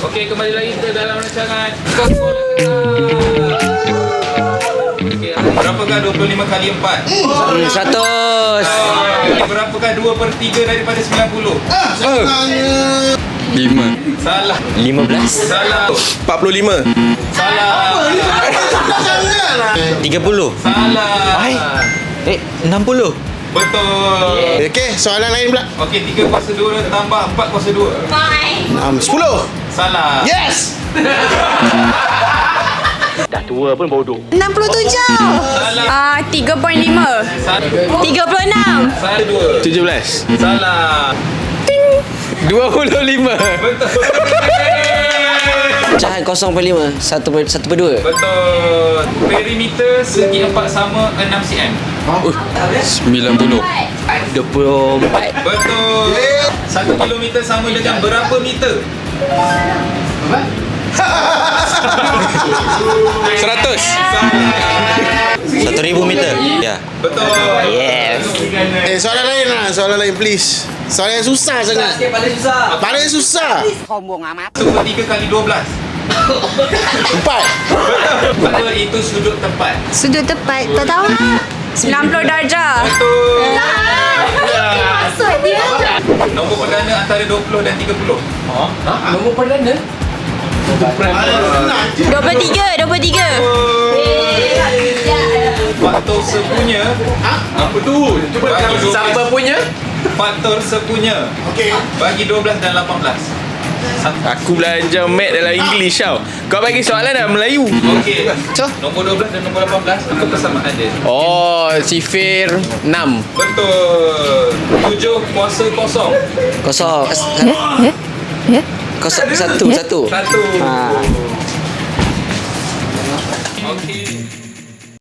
Okey, kembali lagi ke dalam rancangan Kosmola Okey, berapakah 25 kali 4? 100. Berapakah 2/3 daripada 90? 5. Salah. 15. Salah. 45. Salah. 30. Salah. 60. Betul. Okey, soalan lain pula. Okey, 3 kuasa 2 tambah 4 kuasa 2. 10. Salah. Yes. Dah tua pun bodoh. 67. Salah. 3.5. Salah. 36. Salah 2. 17. Salah. 25. Betul. Pecahan 0.5. 1/2. Betul. Perimeter segi 4 sama 6 cm. 90. 24. Betul. 1 kilometer sama dengan berapa meter? 100. 1000 meter. Ya. Betul. Yes. Soalan lain lah. Soalan lain please. Soalan yang susah sangat. Paling susah. 1/3 kali 12. 4. Betul, itu sudut tepat. Sudut tepat. Tak tahu lah. 90 darjah. Betul. Maksud dia. Nombor perdana antara 20 dan 30. Nombor perdana? 23. Faktor sepunya. Apa tu? Cuba Bagi 12. siapa punya? Faktor sepunya. Okey. Bagi 12 dan 18. Aku belajar math dalam English tau. Kau bagi soalan dalam Melayu. Okey. Nombor 12 dan nombor 18 apa persamaan dia? Oh, sifir 6. Betul. 7 kuasa kosong. Kosong. Kosong. Satu. 1. Ha. Okey.